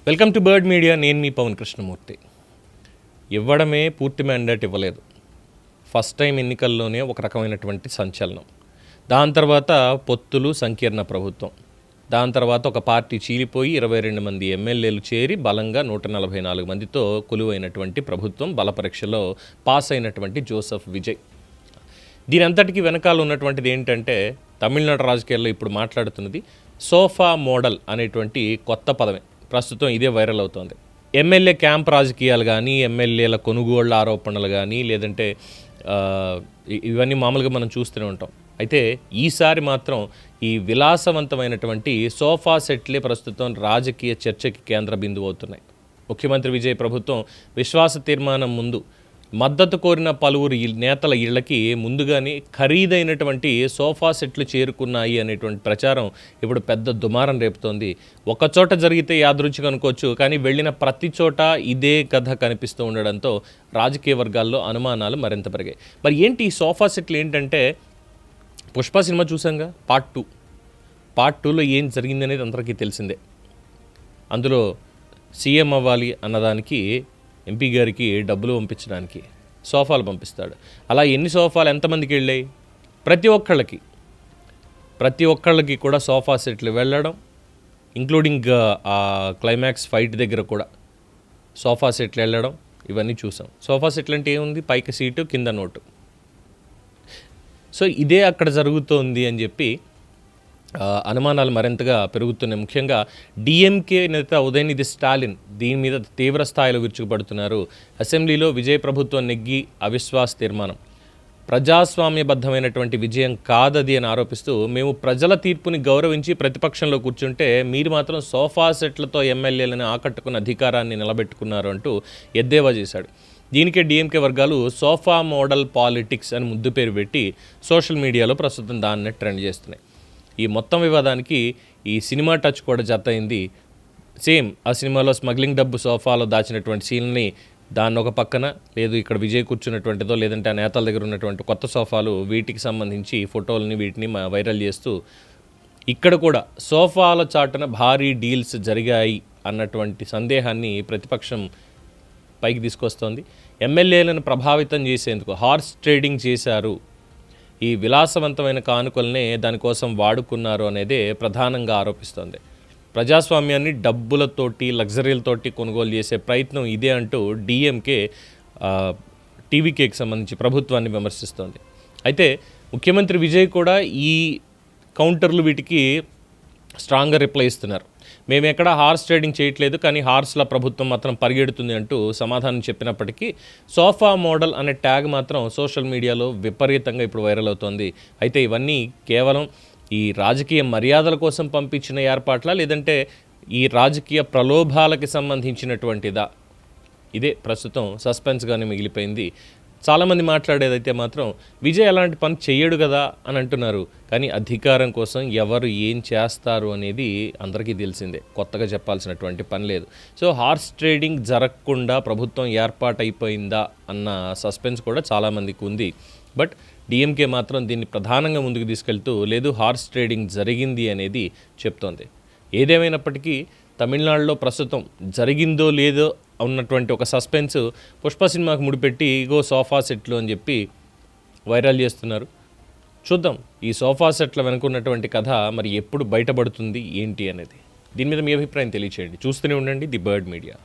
Welcome to bird media. నేను మీ పవన్ కృష్ణమూర్తి. ఇవ్వడమే పూర్తి మ్యాండేట్ ఇవ్వలేదు. ఫస్ట్ టైం ఎన్నికల్లోనే ఒక రకమైనటువంటి సంచలనం. దాని తర్వాత పొత్తులు, సంకీర్ణ ప్రభుత్వం. దాని తర్వాత ఒక పార్టీ చీలిపోయి 22 మంది ఎమ్మెల్యేలు చేరి బలంగా 144 మందితో కొలువైనటువంటి ప్రభుత్వం, బలపరీక్షలో పాస్ అయినటువంటి జోసెఫ్ విజయ్. దీని అంతటికీ వెనకాల ఉన్నటువంటిది ఏంటంటే, తమిళనాడు రాజకీయాల్లో ఇప్పుడు మాట్లాడుతున్నది సోఫా మోడల్ అనేటువంటి కొత్త పదమే. ప్రస్తుతం ఇదే వైరల్ అవుతోంది. ఎమ్మెల్యే క్యాంప్ రాజకీయాలు కానీ, ఎమ్మెల్యేల కొనుగోళ్ల ఆరోపణలు కానీ, లేదంటే ఇవన్నీ మామూలుగా మనం చూస్తూనే ఉంటాం. అయితే ఈసారి మాత్రం ఈ విలాసవంతమైనటువంటి సోఫా సెట్లే ప్రస్తుతం రాజకీయ చర్చకి కేంద్ర బిందువు అవుతున్నాయి. ముఖ్యమంత్రి విజయ్ ప్రభుత్వం విశ్వాస తీర్మానం ముందు మద్దతు కోరిన పలువురు నేతల ఇళ్లకి ముందుగానే ఖరీదైనటువంటి సోఫా సెట్లు చేరుకున్నాయి అనేటువంటి ప్రచారం ఇప్పుడు పెద్ద దుమారం రేపుతోంది. ఒకచోట జరిగితే యాదృచ్ఛికం అనుకోవచ్చు, కానీ వెళ్ళిన ప్రతి చోట ఇదే కథ కనిపిస్తూ ఉండడంతో రాజకీయ వర్గాల్లో అనుమానాలు మరింత పెరిగాయి. మరి ఏంటి ఈ సోఫా సెట్లు ఏంటంటే, పుష్ప సినిమా చూసాంగా పార్ట్ 2లో ఏం జరిగింది అనేది అందరికీ తెలిసిందే. అందులో సీఎం అవ్వాలి అన్నదానికి ఎంపీ గారికి డబ్బులు పంపించడానికి సోఫాలు పంపిస్తాడు. అలా ఎన్ని సోఫాలు ఎంతమందికి వెళ్ళాయి? ప్రతి ఒక్కళ్ళకి కూడా సోఫా సెట్లు వెళ్ళడం, ఇంక్లూడింగ్ ఆ క్లైమాక్స్ ఫైట్ దగ్గర కూడా సోఫా సెట్లు వెళ్ళడం, ఇవన్నీ చూసాం. సోఫా సెట్లు అంటే ఏముంది? పైకి సీటు, కింద నోటు. సో ఇదే అక్కడ జరుగుతోంది అని చెప్పి అనుమానాలు మరింతగా పెరుగుతున్నాయి. ముఖ్యంగా డిఎంకే నేత ఉదయనిధి స్టాలిన్ దీని మీద తీవ్ర స్థాయిలో విరుచుకుపడుతున్నారు. అసెంబ్లీలో విజయ్ ప్రభుత్వం నెగ్గి అవిశ్వాస తీర్మానం ప్రజాస్వామ్యబద్ధమైనటువంటి విజయం కాదది అని ఆరోపిస్తూ, మేము ప్రజల తీర్పుని గౌరవించి ప్రతిపక్షంలో కూర్చుంటే మీరు మాత్రం సోఫా సెట్లతో ఎమ్మెల్యేలను ఆకట్టుకున్న అధికారాన్ని నిలబెట్టుకున్నారు అంటూ ఎద్దేవా చేశాడు. దీనికే డిఎంకే వర్గాలు సోఫా మోడల్ పాలిటిక్స్ అని ముద్దు పేరు పెట్టి సోషల్ మీడియాలో ప్రస్తుతం దాన్నే ట్రెండ్ చేస్తున్నాయి. ఈ మొత్తం వివాదానికి ఈ సినిమా టచ్ కూడా జత అయింది. సేమ్ ఆ సినిమాలో స్మగ్లింగ్ డబ్బు సోఫాలో దాచినటువంటి సీన్ని దాన్ని ఒక పక్కన, లేదు ఇక్కడ విజయ్ కూర్చున్నటువంటిదో, లేదంటే ఆ నేతల దగ్గర ఉన్నటువంటి కొత్త సోఫాలు, వీటికి సంబంధించి ఫోటోలని వీటిని వైరల్ చేస్తూ ఇక్కడ కూడా సోఫాల చాటున భారీ డీల్స్ జరిగాయి అన్నటువంటి సందేహాన్ని ప్రతిపక్షం పైకి తీసుకొస్తోంది. ఎమ్మెల్యేలను ప్రభావితం చేసేందుకు హార్స్ ట్రేడింగ్ చేశారు, ఈ విలాసవంతమైన కానుకలనే దానికోసం వాడుకున్నారు అనేదే ప్రధానంగా ఆరోపిస్తోంది. ప్రజాస్వామ్యాన్ని డబ్బులతోటి, లగ్జరీలతోటి కొనుగోలు చేసే ప్రయత్నం ఇదే అంటూ డిఎంకే టీవీకేకి సంబంధించి ప్రభుత్వాన్ని విమర్శిస్తోంది. అయితే ముఖ్యమంత్రి విజయ్ కూడా ఈ కౌంటర్లు వీటికి స్ట్రాంగ్గా రిప్లై ఇస్తున్నారు. మేము ఎక్కడ హార్స్ ట్రేడింగ్ చేయట్లేదు, కానీ హార్స్ల ప్రభుత్వం మాత్రం పరిగెడుతుంది అంటూ సమాధానం చెప్పినప్పటికీ సోఫా మోడల్ అనే ట్యాగ్ మాత్రం సోషల్ మీడియాలో విపరీతంగా ఇప్పుడు వైరల్ అవుతోంది. అయితే ఇవన్నీ కేవలం ఈ రాజకీయ మర్యాదల కోసం పంపించిన ఏర్పాట్ల, లేదంటే ఈ రాజకీయ ప్రలోభాలకి సంబంధించినటువంటిదా? ఇదే ప్రస్తుతం సస్పెన్స్గానే మిగిలిపోయింది. చాలామంది మాట్లాడేదైతే మాత్రం విజయ్ అలాంటి పని చెయ్యడు కదా అని అంటున్నారు. కానీ అధికారం కోసం ఎవరు ఏం చేస్తారు అనేది అందరికీ తెలిసిందే, కొత్తగా చెప్పాల్సినటువంటి పని లేదు. సో హార్స్ ట్రేడింగ్ జరగకుండా ప్రభుత్వం ఏర్పాటైపోయిందా అన్న సస్పెన్స్ కూడా చాలామందికి ఉంది. బట్ డిఎంకే మాత్రం దీన్ని ప్రధానంగా ముందుకు తీసుకెళ్తూ లేదు, హార్స్ ట్రేడింగ్ జరిగింది అనేది చెప్తోంది. ఏదేమైనప్పటికీ తమిళనాడులో ప్రస్తుతం జరిగిందో లేదో ఉన్నటువంటి ఒక సస్పెన్స్ పుష్ప సినిమాకు ముడిపెట్టి ఇగో సోఫా సెట్లు అని చెప్పి వైరల్ చేస్తున్నారు. చూద్దాం ఈ సోఫా సెట్ల వెనుకున్నటువంటి కథ మరి ఎప్పుడు బయటపడుతుంది ఏంటి అనేది. దీని మీద మీ అభిప్రాయం తెలియచేయండి. చూస్తూనే ఉండండి ది బర్డ్ మీడియా.